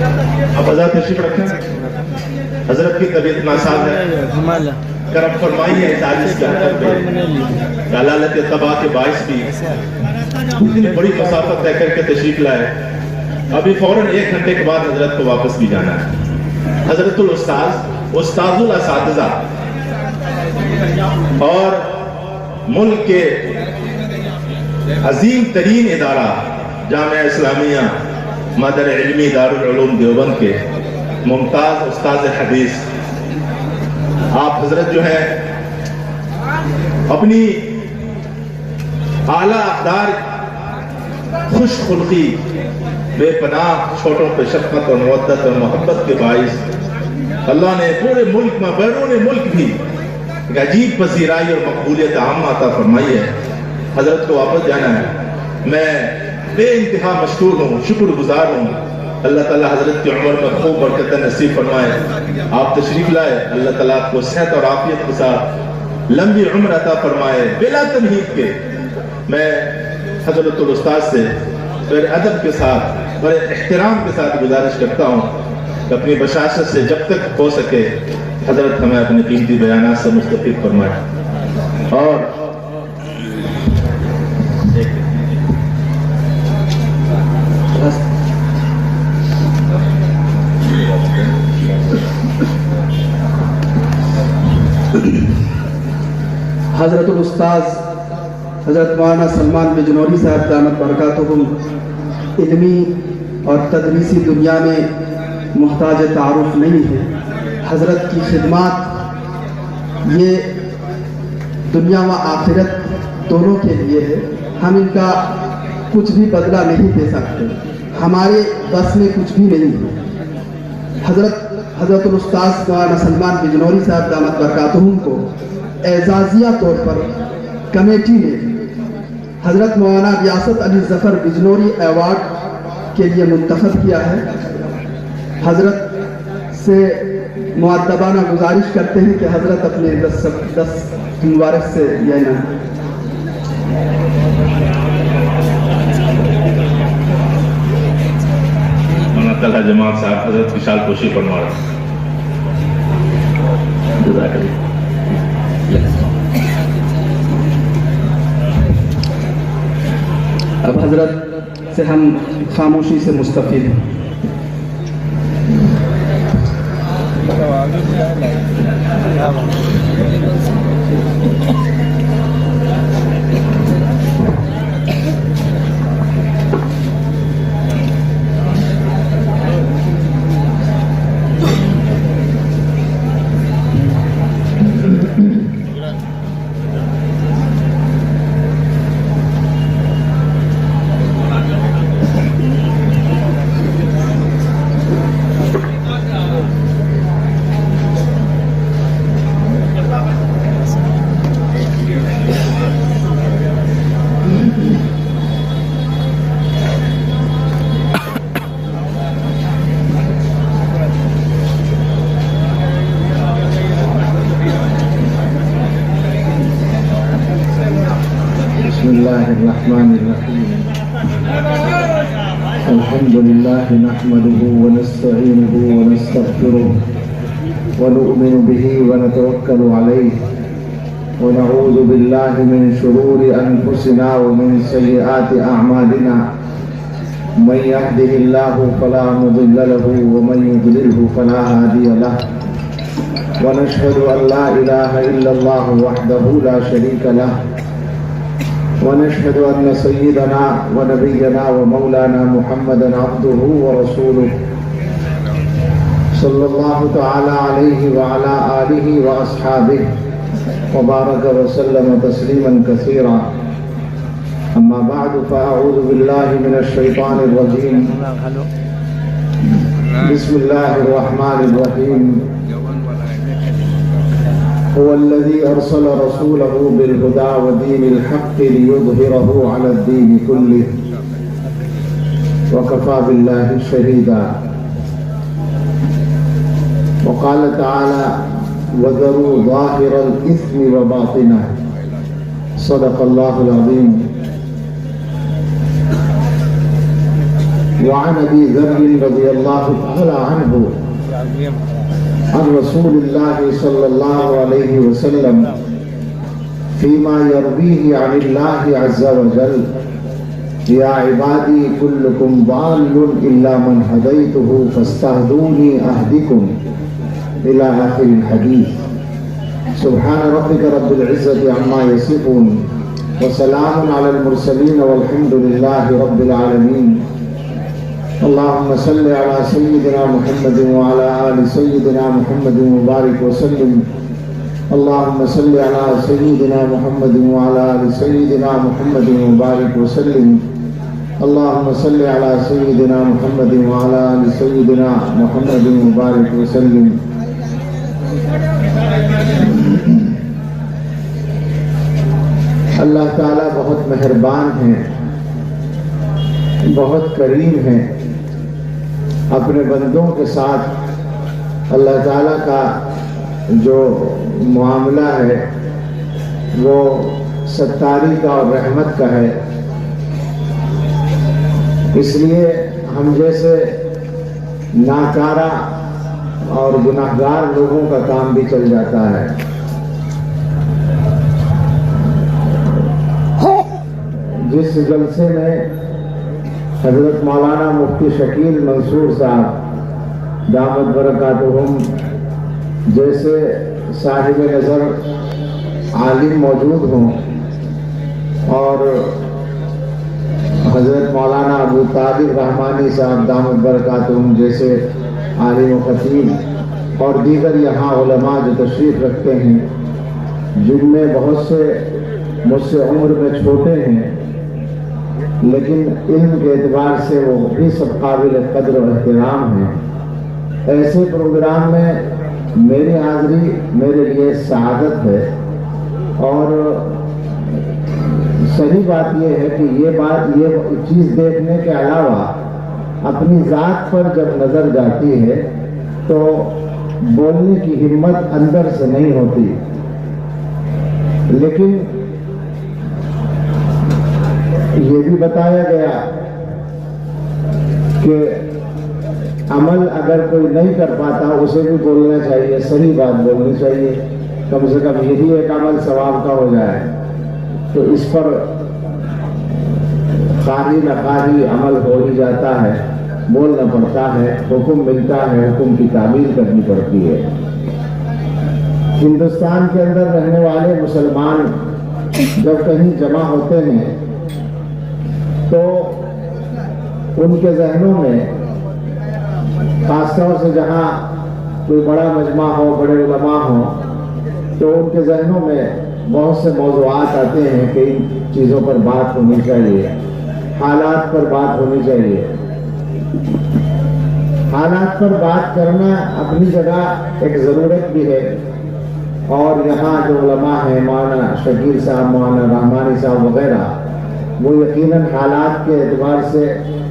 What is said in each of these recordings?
اب حضرت تشریف رکھیں. حضرت کی طبیعت ناساز ہے, کرم فرمائیے اس عاجز کے حضرت پہ. جلالت تباہ کے باعث بھی اتنی بڑی مسافت طے کر کے تشریف لائے. ابھی فوراً 1 گھنٹے کے بعد حضرت کو واپس بھی جانا ہے. حضرت الاستاذ, استاذ الاساتذہ اور ملک کے عظیم ترین ادارہ جامعہ اسلامیہ مادر علمی دارالعلوم دیوبند کے ممتاز استاذ حدیث, آپ حضرت جو ہے اپنی اعلیٰ اقدار, خوش خلقی, بے پناہ چھوٹوں پہ شفقت اور مودت اور محبت کے باعث اللہ نے پورے ملک میں بیرون ملک بھی ایک عجیب پذیرائی اور مقبولیت عامہ عطا فرمائی ہے. حضرت کو واپس جانا ہے. میں بے انتہا مشکور ہوں, شکر گزار ہوں. اللہ تعالیٰ حضرت کی عمر میں خوب برکت نصیب فرمائے. آپ تشریف لائے, اللہ تعالیٰ آپ کو صحت اور عافیت کے ساتھ لمبی عمر عطا فرمائے بلا تمہید کے. میں حضرت الاستاذ سے بڑے ادب کے ساتھ, بڑے احترام کے ساتھ گزارش کرتا ہوں کہ اپنی بشاشت سے جب تک ہو سکے حضرت ہمیں اپنے قیمتی بیانات سے مستفید فرمائے. اور حضرت الاستاذ حضرت مولانا سلمان بجنوری صاحب دامت برکاتہم علمی اور تدریسی دنیا میں محتاج تعارف نہیں ہے. حضرت کی خدمات یہ دنیا و آخرت دونوں کے لیے ہے. ہم ان کا کچھ بھی بدلہ نہیں دے سکتے, ہمارے بس میں کچھ بھی نہیں ہے. حضرت الاستاذ مولانا سلمان بجنوری صاحب دامت برکاتہم کو اعزازیہ طور پر کمیٹی نے حضرت مولانا ریاست علی ظفر بجنوری ایوارڈ کے لیے منتخب کیا ہے. حضرت سے مؤدبانہ گزارش کرتے ہیں کہ حضرت اپنے 10 مبارک سے یہ انعام. مولانا طلحہ جماعت صاحب حضرت کی شال پوشی فرما رہے ہیں. جزاک اللہ. اب حضرت سے ہم خاموشی سے مستفید ہیں. الرحمن الرحيم الحمد لله نحمده ونستعينه ونستغفره ونؤمن به ونتوكل عليه ونعوذ بالله من شرور أنفسنا ومن سيئات أعمالنا من يهده الله فلا مضل له ومن يضلله فلا هادي له ونشهد أن لا إله إلا الله وحده لا شريك له ونشهد أن سيدنا ونبينا ومولانا محمدا عبده ورسوله صلى الله تعالى عليه وعلى آله وأصحابه وبارك وسلم تسليما كثيرا. أما بعد فأعوذ بالله من الشيطان الرجيم. بسم الله الرحمن الرحيم. هو الذي أرسل رسوله بالهدى ودين الحق ليظهره على الدين كله وكفى بالله شهيدا. وقال تعالى وذروا ظاهر الإثم وباطنه. صدق الله العظيم. وعن ابي ذر رضي الله تعالى عنه عن رسول الله صلى الله عليه وسلم فيما يرويه عن الله عز وجل يا عبادي كلكم ضال إلا من هديته فاستهدوني أهدكم إلى آخر الحديث. سبحان ربك رب العزة عما يصفون وسلام على المرسلين والحمد لله رب العالمين. اللهم صل على سيدنا محمد وعلى آل سيدنا محمد وبارك وسلم. اللهم صل على سيدنا محمد وعلى آل سيدنا محمد وبارك وسلم. اللهم صل على سيدنا محمد وعلى آل سيدنا محمد وبارك وسلم. اللہ تعالیٰ بہت مہربان ہیں، بہت کریم ہیں. اپنے بندوں کے ساتھ اللہ تعالیٰ کا جو معاملہ ہے وہ ستاری کا اور رحمت کا ہے. اس لیے ہم جیسے ناکارہ اور گناہگار لوگوں کا کام بھی چل جاتا ہے. جس جلسے میں حضرت مولانا مفتی شکیل منصور صاحب دامت برکاتہم جیسے صاحب نظر عالم موجود ہوں اور حضرت مولانا ابو طالب رحمانی صاحب دامت برکاتہم جیسے عالم و خطیب اور دیگر یہاں علماء جو تشریف رکھتے ہیں، جن میں بہت سے مجھ سے عمر میں چھوٹے ہیں لیکن علم کے اعتبار سے وہ بھی سب قابل قدر و احترام ہیں. ایسے پروگرام میں میری حاضری میرے لیے سعادت ہے. اور صحیح بات یہ ہے کہ یہ چیز دیکھنے کے علاوہ اپنی ذات پر جب نظر جاتی ہے تو بولنے کی ہمت اندر سے نہیں ہوتی. لیکن یہ بھی بتایا گیا کہ عمل اگر کوئی نہیں کر پاتا اسے بھی بولنا چاہیے، صحیح بات بولنی چاہیے، کم سے کم یہی ایک عمل ثواب کا ہو جائے. تو اس پر خواہی نخواہی عمل ہو ہی جاتا ہے، بولنا پڑتا ہے، حکم ملتا ہے، حکم کی تعمیل کرنی پڑتی ہے. ہندوستان کے اندر رہنے والے مسلمان جب کہیں جمع ہوتے ہیں تو ان کے ذہنوں میں خاص طور سے جہاں کوئی بڑا مجمع ہو، بڑے علماء ہوں، تو ان کے ذہنوں میں بہت سے موضوعات آتے ہیں کہ ان چیزوں پر بات ہونی چاہیے، حالات پر بات ہونی چاہیے. حالات پر بات کرنا اپنی جگہ ایک ضرورت بھی ہے. اور یہاں جو علماء ہیں، مولانا شکیل صاحب، مولانا رحمانی صاحب وغیرہ، وہ یقیناً حالات کے اعتبار سے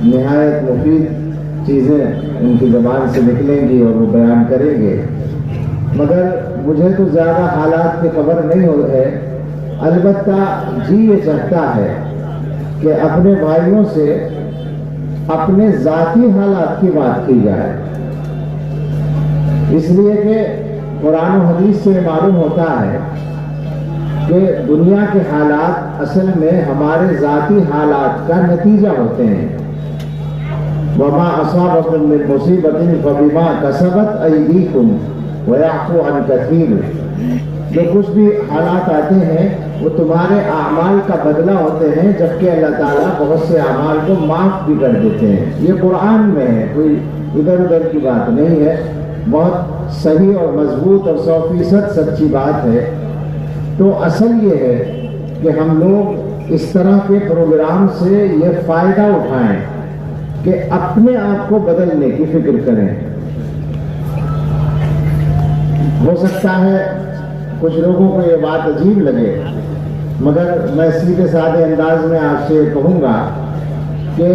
نہایت مفید چیزیں ان کی زبان سے نکلیں گی اور وہ بیان کریں گے. مگر مجھے تو زیادہ حالات کی خبر نہیں ہو ہے. البتہ جی یہ چاہتا ہے کہ اپنے بھائیوں سے اپنے ذاتی حالات کی بات کی جائے، اس لیے کہ قرآن و حدیث سے معلوم ہوتا ہے کہ دنیا کے حالات اصل میں ہمارے ذاتی حالات کا نتیجہ ہوتے ہیں. وما اصابکم من مصیبت فبما کسبت ایدیکم ویعفو عن کثیر. جو کچھ بھی حالات آتے ہیں وہ تمہارے اعمال کا بدلہ ہوتے ہیں، جبکہ اللہ تعالیٰ بہت سے اعمال کو معاف بھی کر دیتے ہیں. یہ قرآن میں ہے، کوئی ادھر ادھر کی بات نہیں ہے، بہت صحیح اور مضبوط اور 100% سچی بات ہے. تو اصل یہ ہے کہ ہم لوگ اس طرح کے پروگرام سے یہ فائدہ اٹھائیں کہ اپنے آپ کو بدلنے کی فکر کریں. ہو سکتا ہے کچھ لوگوں کو یہ بات عجیب لگے، مگر میں سیدھے سادے انداز میں آپ سے کہوں گا کہ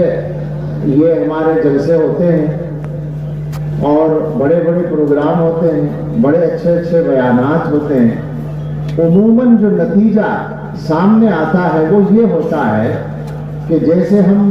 یہ ہمارے جلسے ہوتے ہیں اور بڑے بڑے پروگرام ہوتے ہیں، بڑے اچھے اچھے بیانات ہوتے ہیں. عموماً جو نتیجہ سامنے آتا ہے وہ یہ ہوتا ہے کہ جیسے ہم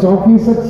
100%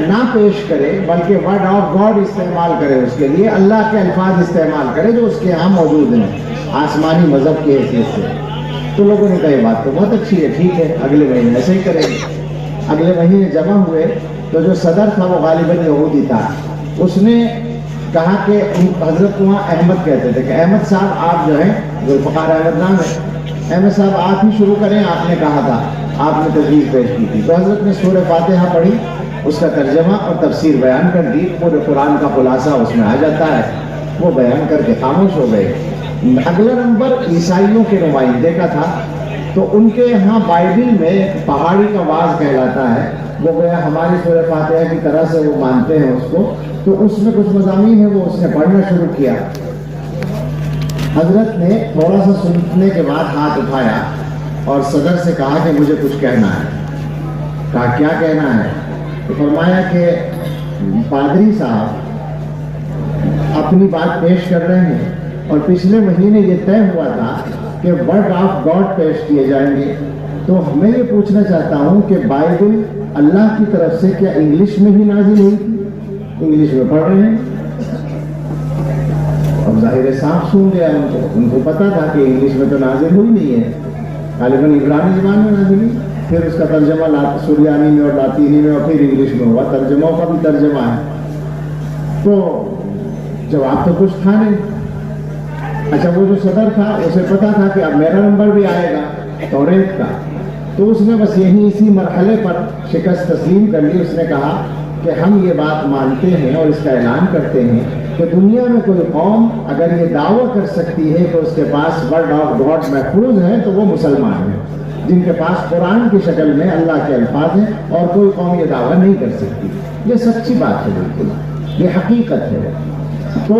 نہ پیش کرے بلکہ ورڈ آف گاڈ استعمال کرے، اس کے لیے اللہ کے الفاظ استعمال کرے جو اس کے یہاں موجود ہیں آسمانی مذہب کی حیثیت سے۔ تو لوگوں نے کہا یہ بات تو بہت اچھی ہے، ٹھیک ہے اگلے مہینے ایسے ہی کریں گے۔ اگلے مہینے جمع ہوئے تو جو صدر تھا وہ غالباً یہودی تھا، اس نے کہا کہ حضرت وہاں احمد کہتے تھے کہ احمد صاحب آپ جو ہیں، ذوالفقار احمد نام ہے، احمد صاحب آپ ہی شروع کریں، آپ نے کہا تھا، آپ نے تجویز پیش کی تھی۔ تو حضرت نے سورہ فاتحہ پڑھی، اس کا ترجمہ اور تفسیر بیان کر دی، پورے قرآن کا خلاصہ اس میں آ جاتا ہے، وہ بیان کر کے خاموش ہو گئے۔ اگلا نمبر عیسائیوں کے نمائندے کا تھا، تو ان کے یہاں بائبل میں پہاڑی کا واز کہلاتا ہے، وہ گیا ہماری سورہ فاتحہ کی طرح سے وہ مانتے ہیں اس کو، تو اس میں کچھ مضامین ہیں وہ اس نے پڑھنا شروع کیا۔ حضرت نے تھوڑا سا سننے کے بعد ہاتھ اٹھایا اور صدر سے کہا کہ مجھے کچھ کہنا ہے۔ کہا کیا کہنا ہے؟ تو فرمایا کہ پادری صاحب اپنی بات پیش کر رہے ہیں اور پچھلے مہینے یہ طے ہوا تھا کہ ورڈ آف گاڈ پیش کیے جائیں گے، تو میں یہ پوچھنا چاہتا ہوں کہ بائبل اللہ کی طرف سے کیا انگلش میں ہی نازل ہوئی تھی؟ انگلش میں پڑھ رہے ہیں، اب ظاہر صاف سن گیا ان کو پتا تھا کہ انگلش میں تو نازل ہوئی نہیں ہے، غالباً عبرانی زبان میں نازل ہوئی، پھر اس کا ترجمہ سریانی میں اور لاطینی میں اور پھر انگلش میں ہوا، ترجموں کا بھی ترجمہ ہے۔ تو جواب تو کچھ تھا نہیں۔ اچھا وہ جو صدر تھا اسے پتا تھا کہ اب میرا نمبر بھی آئے گا توریت کا، تو اس نے بس یہی اسی مرحلے پر شکست تسلیم کر لی۔ اس نے کہا کہ ہم یہ بات مانتے ہیں اور اس کا اعلان کرتے ہیں کہ دنیا میں کوئی قوم اگر یہ دعویٰ کر سکتی ہے کہ اس کے پاس ورڈ آف گاڈ محفوظ ہے تو وہ مسلمان ہیں، جن کے پاس قرآن کی شکل میں اللہ کے الفاظ ہیں، اور کوئی قوم یہ دعویٰ نہیں کر سکتی۔ یہ سچی بات ہے، بالکل یہ حقیقت ہے۔ تو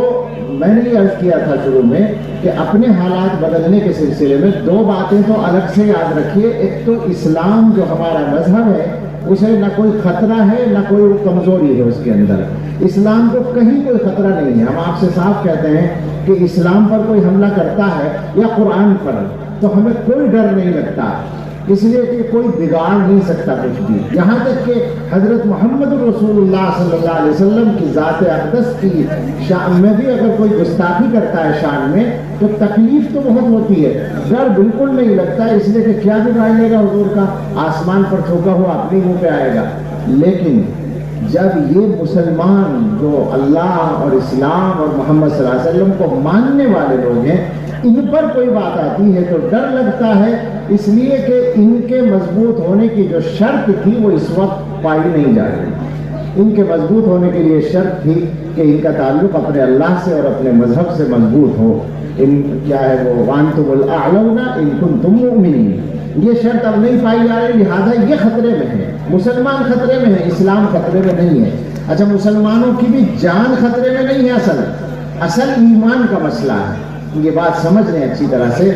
میں نے یہ عرض کیا تھا شروع میں کہ اپنے حالات بدلنے کے سلسلے میں دو باتیں تو الگ سے یاد رکھیے۔ ایک تو اسلام جو ہمارا مذہب ہے اسے نہ کوئی خطرہ ہے نہ کوئی کمزوری ہے اس کے اندر، اسلام کو کہیں کوئی خطرہ نہیں ہے۔ ہم آپ سے صاف کہتے ہیں کہ اسلام پر کوئی حملہ کرتا ہے یا قرآن پر تو ہمیں کوئی ڈر نہیں لگتا، اس لیے کہ کوئی بگاڑ نہیں سکتا کچھ بھی۔ یہاں تک کہ حضرت محمد رسول اللہ صلی اللہ علیہ وسلم کی ذات اقدس کی شان میں بھی اگر کوئی گستاخی کرتا ہے شان میں تو تکلیف تو بہت ہوتی ہے، ڈر بالکل نہیں لگتا، اس لیے کہ کیا بگاڑ لے گا حضور کا، آسمان پر تھوکا ہوا اپنی منہ پہ آئے گا۔ لیکن جب یہ مسلمان جو اللہ اور اسلام اور محمد صلی اللہ علیہ وسلم کو ماننے والے لوگ ہیں، ان پر کوئی بات آتی ہے تو ڈر لگتا ہے، اس لیے کہ ان کے مضبوط ہونے کی جو شرط تھی وہ اس وقت پائی نہیں جا رہی۔ ان کے مضبوط ہونے کے لیے شرط تھی کہ ان کا تعلق اپنے اللہ سے اور اپنے مذہب سے مضبوط ہو۔ ان کیا ہے وہ وَأَنْتُمُ الْأَعْلَوْنَ إِن كُنتُم مُؤْمِنِينَ، یہ شرط اب نہیں پائی جا رہی، لہٰذا یہ خطرے میں ہے، مسلمان خطرے میں ہے، اسلام خطرے میں نہیں ہے۔ اچھا مسلمانوں کی بھی جان خطرے میں نہیں ہے، اصل ایمان کا مسئلہ ہے۔ یہ بات سمجھ لیں اچھی طرح سے،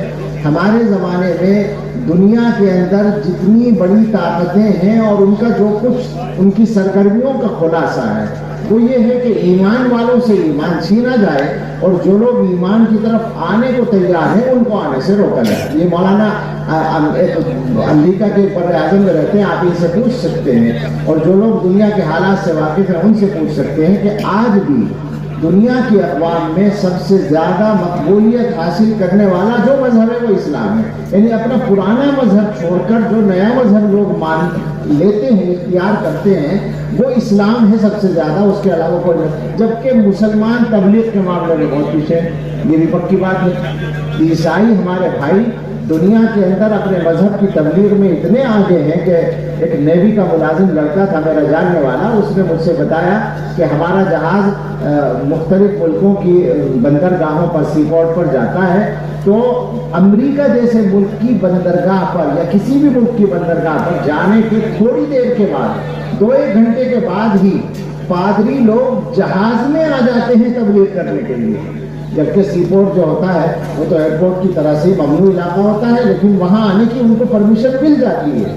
ہمارے زمانے میں دنیا کے اندر جتنی بڑی طاقتیں ہیں اور ان کا جو کچھ ان کی سرگرمیوں کا خلاصہ ہے وہ یہ ہے کہ ایمان والوں سے ایمان چھینا جائے اور جو لوگ ایمان کی طرف آنے کو تیار ہیں ان کو آنے سے روکا جائے۔ یہ مولانا امریکہ کے بر اعظم میں رہتے ہیں، آپ ان سے پوچھ سکتے ہیں، اور جو لوگ دنیا کے حالات سے واقف ہیں ان سے پوچھ سکتے ہیں کہ آج بھی دنیا کی اقوام میں سب سے زیادہ مقبولیت حاصل کرنے والا جو مذہب ہے وہ اسلام ہے، یعنی اپنا پرانا مذہب چھوڑ کر جو نیا مذہب لوگ مان لیتے ہیں، اختیار کرتے ہیں، وہ اسلام ہے سب سے زیادہ، اس کے علاوہ کوئی نہیں۔ جبکہ مسلمان تبلیغ کے معاملے میں بہت پیچھے ہیں، یہ بھی پکی بات ہے۔ عیسائی ہمارے بھائی دنیا کے اندر اپنے مذہب کی تبلیغ میں اتنے آگے ہیں کہ ایک نیوی کا ملازم لڑکا تھا میرا جاننے والا، اس نے مجھ سے بتایا کہ ہمارا جہاز مختلف ملکوں کی بندرگاہوں پر سی پورٹ پر جاتا ہے، تو امریکہ جیسے ملک کی بندرگاہ پر یا کسی بھی ملک کی بندرگاہ پر جانے کے تھوڑی دیر کے بعد 2-1 گھنٹے کے بعد ہی پادری لوگ جہاز میں آ جاتے ہیں تبلیغ کرنے کے لیے، جبکہ سی پورٹ جو ہوتا ہے وہ تو ایئرپورٹ کی طرح سے ممنوع علاقہ ہوتا ہے، لیکن وہاں آنے کی ان کو پرمیشن مل جاتی ہے۔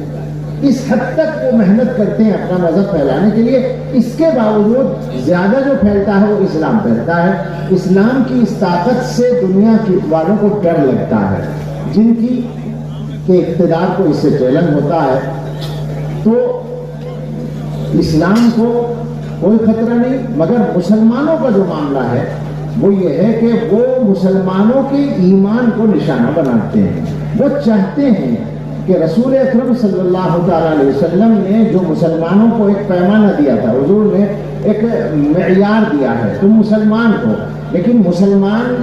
اس حد تک وہ محنت کرتے ہیں اپنا مذہب پھیلانے کے لیے، اس کے باوجود زیادہ جو پھیلتا ہے وہ اسلام پھیلتا ہے۔ اسلام کی اس طاقت سے دنیا کے والوں کو ڈر لگتا ہے، جن کی کہ اقتدار کو اس سے چیلنج ہوتا ہے۔ تو اسلام کو کوئی خطرہ نہیں، مگر مسلمانوں کا جو معاملہ ہے وہ یہ ہے کہ وہ مسلمانوں کے ایمان کو نشانہ بناتے ہیں۔ وہ چاہتے ہیں کہ رسول اکرم صلی اللہ تعالیٰ علیہ وسلم نے جو مسلمانوں کو ایک پیمانہ دیا تھا، حضور نے ایک معیار دیا ہے تم مسلمان ہو، لیکن مسلمان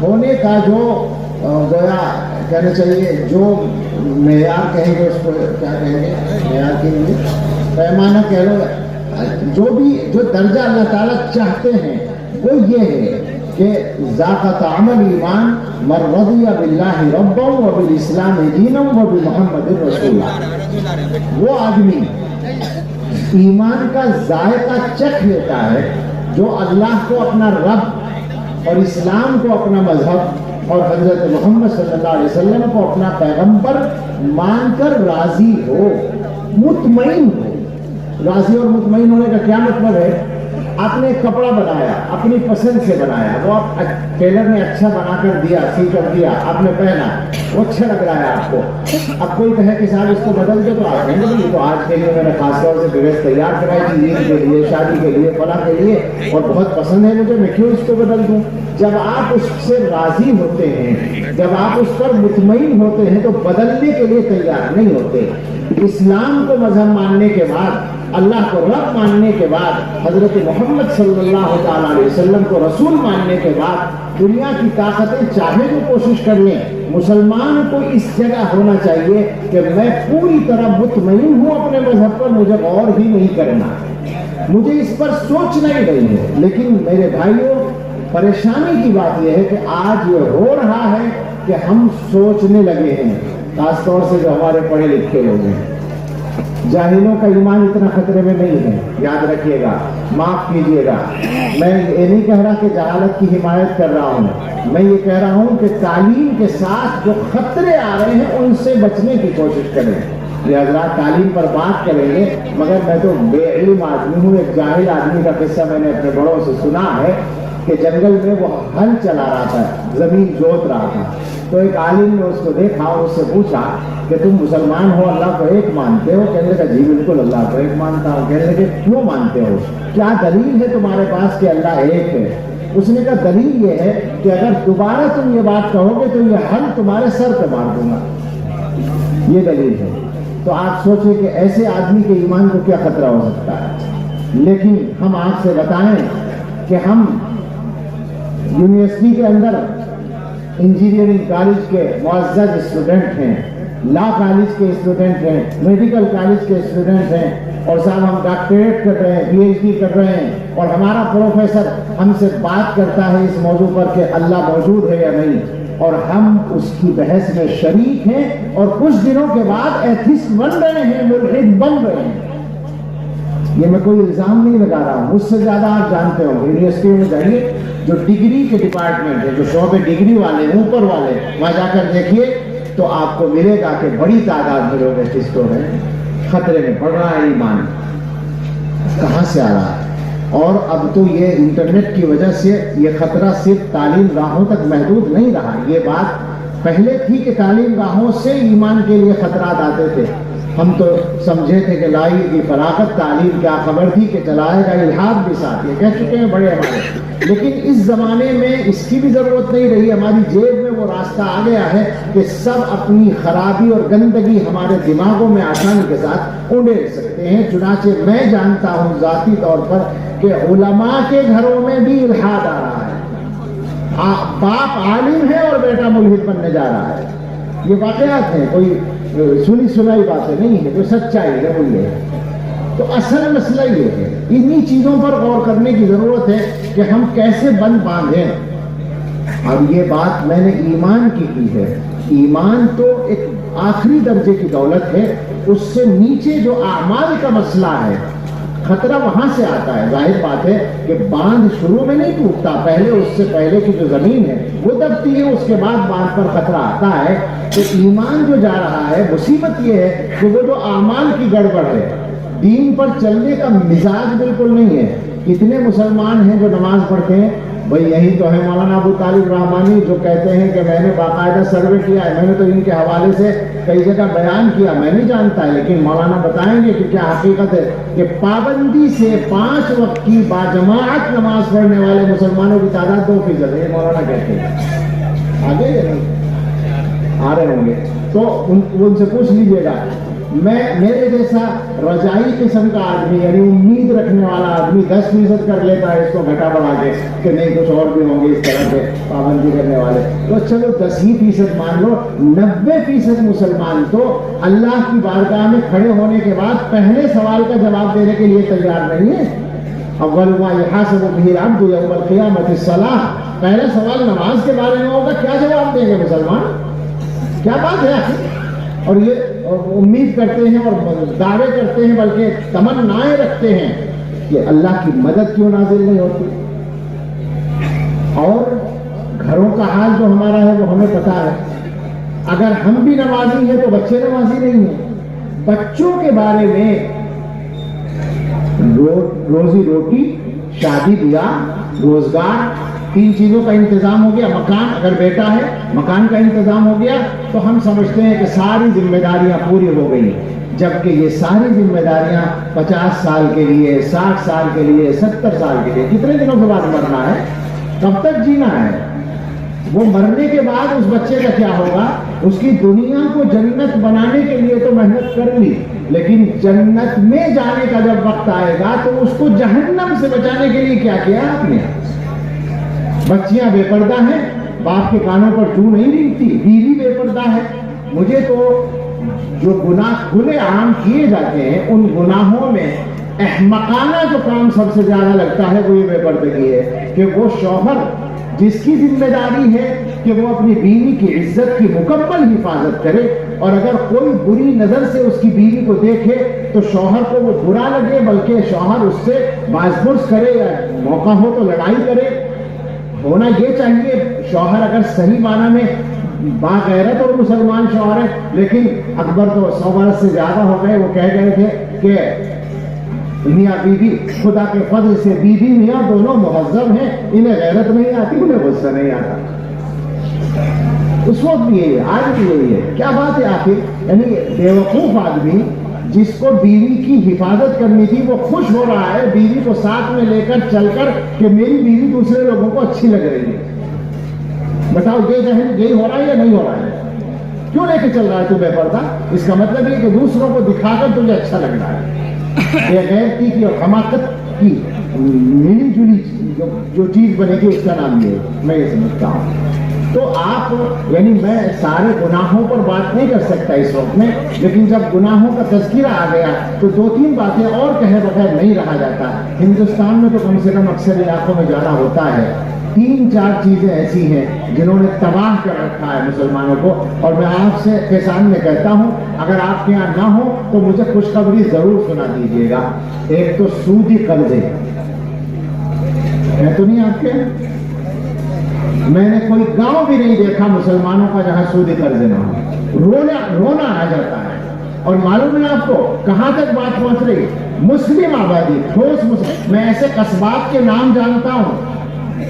ہونے کا جو گویا کہنا چاہیے جو معیار کہیں گے، اس کو کیا کہیں گے، معیار کہیں گے، پیمانہ کہہ لو، جو درجہ اللہ تعالیٰ چاہتے ہیں وہ یہ ہے کہ ذاق طعم الایمان من رضی باللہ ربا وبالاسلام دینا وبمحمد رسولا۔ وہ آدمی ایمان کا ذائقہ چکھ لیتا ہے جو اللہ کو اپنا رب اور اسلام کو اپنا مذہب اور حضرت محمد صلی اللہ علیہ وسلم کو اپنا پیغمبر مان کر راضی ہو، مطمئن ہو۔ راضی اور مطمئن ہونے کا کیا مطلب ہے؟ آپ نے ایک کپڑا بنایا، اپنی پسند سے بنایا، وہ آپ ٹیلر نے اچھا بنا کر دیا، سی کر دیا، آپ نے پہنا، وہ اچھا لگ رہا ہے آپ کو۔ اب کوئی کہے کہ صاحب اس کو بدل دو، تو آپ کہیں گے تو آج کے لیے میں نے خاص طور سے ڈریس تیار کرائی تھی، عید کے لیے، شادی کے لیے، فلاں کے لیے، اور بہت پسند ہے مجھے، میں کیوں اس کو بدل دوں؟ جب آپ اس سے راضی ہوتے ہیں، جب آپ اس پر مطمئن ہوتے ہیں تو بدلنے کے لیے تیار نہیں ہوتے۔ اسلام کو مذہب ماننے کے بعد، اللہ کو رب ماننے کے بعد، حضرت محمد صلی اللہ تعالیٰ علیہ وسلم کو رسول ماننے کے بعد، دنیا کی طاقتیں چاہے جو کوشش کر لیں، مسلمان کو اس جگہ ہونا چاہیے کہ میں پوری طرح مطمئن ہوں اپنے مذہب پر، مجھے غور ہی نہیں کرنا، مجھے اس پر سوچنا ہی نہیں ہے۔ لیکن میرے بھائیوں، پریشانی کی بات یہ ہے کہ آج یہ ہو رہا ہے کہ ہم سوچنے لگے ہیں، خاص طور سے جو ہمارے پڑھے لکھے لوگ ہیں۔ جاہلوں کا ایمان اتنا خطرے میں نہیں ہے، یاد رکھیے گا، معاف کیجیے گا، میں یہ نہیں کہہ رہا کہ جہالت کی حمایت کر رہا ہوں، میں یہ کہہ رہا ہوں کہ تعلیم کے ساتھ جو خطرے آ رہے ہیں ان سے بچنے کی کوشش کریں۔ یہ حضرات تعلیم پر بات کریں گے، مگر میں تو بے علم آدمی ہوں۔ ایک جاہل آدمی کا قصہ میں نے اپنے بڑوں سے سنا ہے کہ جنگل میں وہ ہل چلا رہا تھا، زمین جوت رہا تھا، تو ایک عالم نے اس کو دیکھا اور اس سے پوچھا کہ تم مسلمان ہو، اللہ کو ایک مانتے ہو؟ کہنے لگا جی بالکل اللہ کو ایک مانتا ہوں۔ کہنے لگے کیوں مانتے ہو، کیا دلیل ہے تمہارے پاس کہ اللہ ایک ہے؟ اس نے کہا دلیل یہ ہے کہ اگر دوبارہ تم یہ بات کہو گے تو یہ ہل تمہارے سر پہ مار دوں گا، یہ دلیل ہے۔ تو آپ سوچیں کہ ایسے آدمی کے ایمان کو کیا خطرہ ہو سکتا ہے۔ لیکن ہم آپ سے بتائیں کہ ہم یونیورسٹی کے اندر انجینئرنگ کالج کے معزز اسٹوڈنٹ ہیں، لا کالج کے اسٹوڈنٹ ہیں، میڈیکل کالج کے اسٹوڈنٹ ہیں، اور صاحب ہم ڈاکٹریٹ کر رہے ہیں، پی ایچ ڈی کر رہے ہیں، اور ہمارا پروفیسر ہم سے بات کرتا ہے اس موضوع پر کہ اللہ موجود ہے یا نہیں، اور ہم اس کی بحث میں شریک ہیں، اور کچھ دنوں کے بعد ایتھسٹ بن رہے ہیں، ملحد بن رہے ہیں۔ یہ میں کوئی الزام نہیں لگا رہا ہوں، مجھ سے زیادہ آپ جانتے ہو۔ یونیورسٹی میں جائیے، جو ڈگری کے ڈپارٹمنٹ ہے، جو شعبے ڈگری والے اوپر والے، وہاں جا کر دیکھیے تو آپ کو ملے گا کہ بڑی تعداد میں لوگ ایتھسٹ ہو رہے ہیں۔ خطرے میں پڑ رہا ہے ایمان، کہاں سے آ رہا ہے؟ اور اب تو یہ انٹرنیٹ کی وجہ سے یہ خطرہ صرف تعلیم گاہوں تک محدود نہیں رہا۔ یہ بات پہلے تھی کہ تعلیم گاہوں سے ایمان کے لیے خطرات آتے تھے، ہم تو سمجھے تھے کہ لائی کی فراغت تعلیم کیا خبر تھی کہ چلائے گا الحاد بھی ساتھ، یہ کہہ چکے ہیں بڑے ہمارے۔ لیکن اس زمانے میں اس کی بھی ضرورت نہیں رہی، ہماری جیب میں وہ راستہ آ گیا ہے کہ سب اپنی خرابی اور گندگی ہمارے دماغوں میں آسانی کے ساتھ اونڈیل سکتے ہیں۔ چنانچہ میں جانتا ہوں ذاتی طور پر کہ علماء کے گھروں میں بھی الحاد آ رہا ہے، باپ عالم ہے اور بیٹا ملحد بننے جا رہا ہے۔ یہ واقعات ہیں، کوئی سنی سنائی باتیں نہیں ہے، جو سچائی ہے وہ یہ ہے۔ تو اصل مسئلہ یہ ہے، انہی چیزوں پر غور کرنے کی ضرورت ہے کہ ہم کیسے بند باندھیں۔ اب یہ بات میں نے ایمان کی ہے، ایمان تو ایک آخری درجے کی دولت ہے، اس سے نیچے جو اعمال کا مسئلہ ہے خطرہ وہاں سے آتا ہے۔ ظاہر بات ہے کہ باندھ شروع میں نہیں ٹوٹتا، پہلے اس سے پہلے کی جو زمین ہے وہ دبتی ہے، اس کے بعد باندھ پر خطرہ آتا ہے۔ تو ایمان جو جا رہا ہے، مصیبت یہ ہے کہ وہ جو اعمال کی گڑبڑ ہے، دین پر چلنے کا مزاج بالکل نہیں ہے۔ کتنے مسلمان ہیں جو نماز پڑھتے ہیں بھئی یہی تو ہے مولانا ابو طالب رحمانی جو کہتے ہیں کہ میں نے باقاعدہ سروے کیا ہے، میں نے تو ان کے حوالے سے کئی جگہ بیان کیا، میں نہیں جانتا ہے، لیکن مولانا بتائیں گے کہ کیا حقیقت ہے کہ پابندی سے 5 وقت کی باجماعت نماز پڑھنے والے مسلمانوں کی تعداد 2% ہے، مولانا کہتے ہیں۔ آگے یا نہیں آ رہے ہوں گے تو ان سے پوچھ لیجئے گا۔ میرے جیسا رجائی قسم کا آدمی، یعنی امید رکھنے والا آدمی 10% کر لیتا ہے اس کو گھٹا بڑھا کے کہ نہیں کچھ اور بھی ہوں گے اس طرح کے پابندی کرنے والے، تو چلو 10% مان لو، 90% مسلمان تو اللہ کی بارگاہ میں کھڑے ہونے کے بعد پہلے سوال کا جواب دینے کے لیے تیار نہیں ہے۔ اول ما یحاسب به العبد یوم القیامۃ الصلاۃ، پہلا سوال نماز کے بارے میں ہوگا، کیا جواب دیں گے مسلمان؟ کیا بات ہے آخر؟ اور یہ امید کرتے ہیں اور دعوے کرتے ہیں، بلکہ تمنائیں رکھتے ہیں کہ اللہ کی مدد کیوں نازل نہیں ہوتی۔ اور گھروں کا حال جو ہمارا ہے وہ ہمیں پتا ہے، اگر ہم بھی نمازی ہیں تو بچے نمازی نہیں ہیں۔ بچوں کے بارے میں روزی روٹی، شادی بیاہ، روزگار، 3 چیزوں کا انتظام ہو گیا، مکان اگر بیٹا ہے مکان کا انتظام ہو گیا تو ہم سمجھتے ہیں کہ ساری ذمہ داریاں پوری ہو گئی، جبکہ یہ ساری ذمہ داریاں 50 سال کے لیے، 60 سال کے لیے، 70 سال کے لیے، کتنے دنوں کے بعد مرنا ہے، کب تک جینا ہے۔ وہ مرنے کے بعد اس بچے کا کیا ہوگا؟ اس کی دنیا کو جنت بنانے کے لیے تو محنت کر لی، لیکن جنت میں جانے کا جب وقت آئے گا تو اس کو جہنم سے بچانے کے لیے کیا کیا آپ نے؟ بچیاں بے پردہ ہیں، باپ کے کانوں پر چو نہیں رینگتی، بیوی بے پردہ ہے۔ مجھے تو جو گناہ کھلے عام کیے جاتے ہیں ان گناہوں میں احمقانہ جو کام سب سے زیادہ لگتا ہے وہ یہ بے پردگی ہے، کہ وہ شوہر جس کی ذمہ داری ہے کہ وہ اپنی بیوی کی عزت کی مکمل حفاظت کرے، اور اگر کوئی بری نظر سے اس کی بیوی کو دیکھے تو شوہر کو وہ برا لگے، بلکہ شوہر اس سے باز پرس کرے یا موقع ہو تو لڑائی کرے۔ ہونا یہ چاہیے شوہر اگر صحیح معنی میں باغیرت اور مسلمان شوہر ہے، لیکن اکبر تو 100 برس سے زیادہ ہو گئے، وہ کہہ گئے تھے کہ میاں بیوی خدا کے فضل سے بیوی میاں دونوں مہذب ہیں، انہیں غیرت نہیں آتی، انہیں غصہ نہیں آتا۔ اس وقت بھی یہی ہے، آج بھی یہی ہے۔ کیا بات ہے آخر؟ یعنی بیوقوف آدمی جس کو بیوی کی حفاظت کرنی تھی وہ خوش ہو رہا ہے بیوی کو ساتھ میں لے کر چل کر کہ میری بیوی دوسرے لوگوں کو اچھی لگ رہی ہے۔ بتاؤ یہ ذہن یہی ہو رہا ہے یا نہیں ہو رہا ہے؟ کیوں لے کے چل رہا ہے تو بے پردہ؟ اس کا مطلب یہ کہ دوسروں کو دکھا کر تجھے اچھا لگ رہا ہے۔ بے غیرتی کی اور حماقت کی ملی جلی جو چیز بنے گی اس کا نام یہ ہے، میں یہ سمجھتا ہوں۔ تو آپ یعنی میں سارے گناہوں پر بات نہیں کر سکتا اس وقت میں، لیکن جب گناہوں کا تذکرہ آ گیا تو 2-3 باتیں اور کہے بغیر نہیں رہا جاتا۔ ہندوستان میں تو کم سے کم اکثر علاقوں میں جانا ہوتا ہے، 3-4 چیزیں ایسی ہیں جنہوں نے تباہ کر رکھا ہے مسلمانوں کو، اور میں آپ سے کے سامنے کہتا ہوں اگر آپ کے یہاں نہ ہو تو مجھے خوشخبری ضرور سنا دیجیے گا۔ ایک تو سودی قرضے ہے تو نہیں آپ کے؟ میں نے کوئی گاؤں بھی نہیں دیکھا مسلمانوں کا جہاں سودی قرضے نہ ہو، رونا آ جاتا ہے۔ اور معلوم ہے آپ کو کہاں تک بات پہنچ رہی؟ مسلم آبادی، ٹھوس مسلم، میں ایسے قصبات کے نام جانتا ہوں،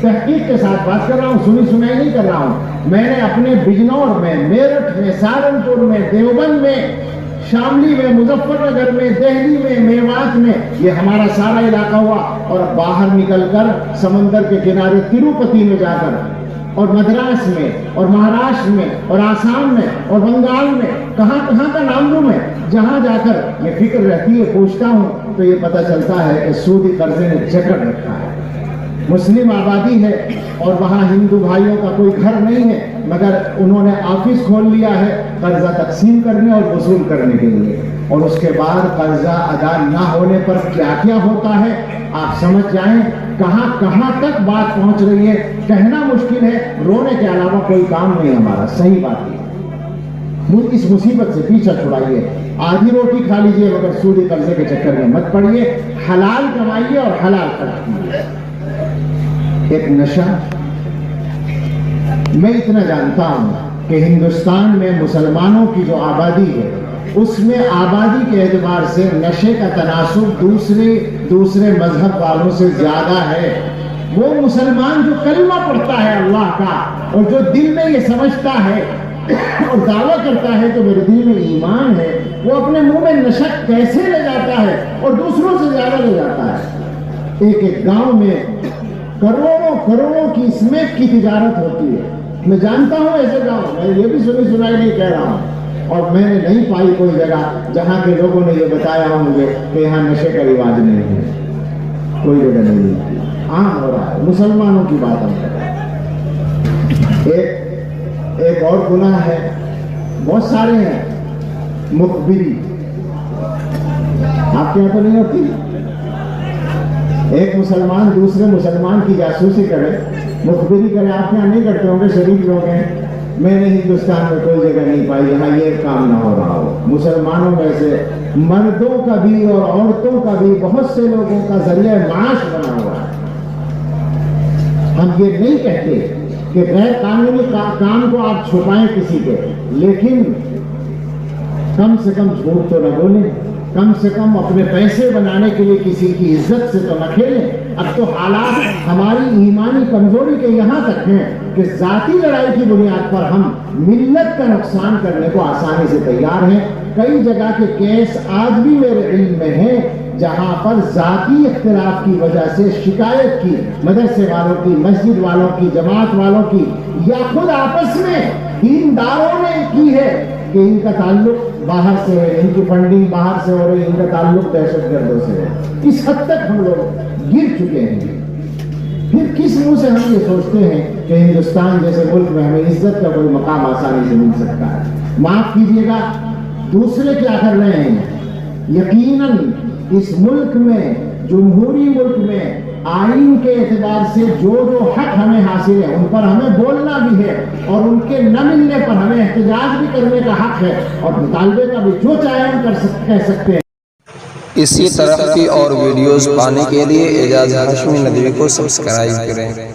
تحقیق کے ساتھ بات کر رہا ہوں، سنی سنائی نہیں کر رہا ہوں۔ میں نے اپنے بجنور میں، میرٹھ میں، سہارنپور میں، دیوبند میں، شاملی میں، مظفر نگر میں، دہلی میں، میوات میں، یہ ہمارا سارا علاقہ ہوا، اور باہر نکل کر سمندر کے کنارے تروپتی میں جا کر، اور مدراس میں، اور مہاراشٹر میں، اور آسام میں، اور بنگال میں، کہاں کہاں کا نام لوں میں، جہاں جا کر یہ فکر رہتی ہے، پوچھتا ہوں تو یہ پتہ چلتا ہے کہ سودی قرضے نے جکڑ رکھا ہے۔ مسلم آبادی ہے اور وہاں ہندو بھائیوں کا کوئی گھر نہیں ہے، مگر انہوں نے آفس کھول لیا ہے قرضہ تقسیم کرنے اور وصول کرنے کے لیے، اور اس کے بعد قرضہ ادا نہ ہونے پر کیا کیا ہوتا ہے آپ سمجھ جائیں کہاں کہاں تک بات پہنچ رہی ہے۔ کہنا مشکل ہے، رونے کے علاوہ کوئی کام نہیں ہمارا، صحیح بات ہے۔ اس مصیبت سے پیچھا چھڑائیے، آدھی روٹی کھا لیجیے مگر سودی قرضے کے چکر میں مت پڑیے، حلال کمائیے اور حلال خرچ کیجیے۔ ایک نشہ، میں اتنا جانتا ہوں کہ ہندوستان میں مسلمانوں کی جو آبادی ہے اس میں آبادی کے اعتبار سے نشے کا تناسب دوسرے مذہب والوں سے زیادہ ہے۔ وہ مسلمان جو کلمہ پڑھتا ہے اللہ کا اور جو دل میں یہ سمجھتا ہے اور دعویٰ کرتا ہے کہ میرے دل میں ایمان ہے، وہ اپنے منہ میں نشک کیسے لے جاتا ہے اور دوسروں سے زیادہ لے جاتا ہے۔ ایک ایک گاؤں میں کروڑوں کروڑوں کی سمیت کی تجارت ہوتی ہے۔ میں جانتا ہوں ایسے گاؤں، میں یہ بھی سنی سنائی نہیں کہہ رہا ہوں، اور میں نے نہیں پائی کوئی جگہ جہاں کے لوگوں نے یہ بتایا ہو مجھے کہ یہاں نشے کا رواج نہیں ہے، کوئی جگہ نہیں ہے، عام ہو رہا ہے۔ مسلمانوں کی بات ہم کر رہے ہیں۔ ایک اور گناہ ہے، بہت سارے ہیں، مخبری۔ آپ کے یہاں تو نہیں ہوتی؟ ایک مسلمان دوسرے مسلمان کی جاسوسی کرے، مخبری کرے۔ آپ کے یہاں نہیں کرتے ہوں گے، شریف لوگ ہیں۔ میں نے ہندوستان میں کوئی جگہ نہیں پائی جہاں یہ کام نہ ہو رہا ہو۔ مسلمانوں میں سے مردوں کا بھی اور عورتوں کا بھی بہت سے لوگوں کا ذریعہ معاش بنا ہوا ہے۔ ہم یہ نہیں کہتے کہ غیر قانونی کام کو آپ چھپائیں کسی کے، لیکن کم سے کم جھوٹ تو نہ بولیں، کم سے کم اپنے پیسے بنانے کے لیے کسی کی عزت سے تو نہ کھیلیں۔ اب تو حالات ہماری ایمانی کمزوری کے یہاں تک ہیں کہ ذاتی لڑائی کی بنیاد پر ہم ملت کا نقصان کرنے کو آسانی سے تیار ہیں۔ کئی جگہ کے کیس آج بھی میرے علم میں ہیں جہاں پر ذاتی اختلاف کی وجہ سے شکایت کی مدرسے والوں کی، مسجد والوں کی، جماعت والوں کی، یا خود آپس میں دینداروں نے کی ہے کہ ان کا تعلق باہر سے ہے، ان کی فنڈنگ باہر سے ہو رہی ہے، ان کا تعلق دہشت گردوں سے ہے۔ اس حد تک ہم لوگ گر چکے ہیں۔ پھر کس منہ سے ہم یہ سوچتے ہیں کہ ہندوستان جیسے ملک میں ہمیں عزت کا کوئی مقام آسانی سے مل سکتا ہے؟ معاف کیجیے گا، دوسرے کیا کر رہے ہیں؟ یقیناً اس ملک میں، جمہوری ملک میں، آئین کے اعتبار سے جو حق ہمیں حاصل ہے ان پر ہمیں بولنا بھی ہے، اور ان کے نہ ملنے پر ہمیں احتجاج بھی کرنے کا حق ہے، اور مطالبے کا بھی جو چاہے ہم کہہ سکتے ہیں۔ اسی طرح کی اور ویڈیوز پانے کے لیے اعجاز ہاشمی ندوی کو سبسکرائب کریں۔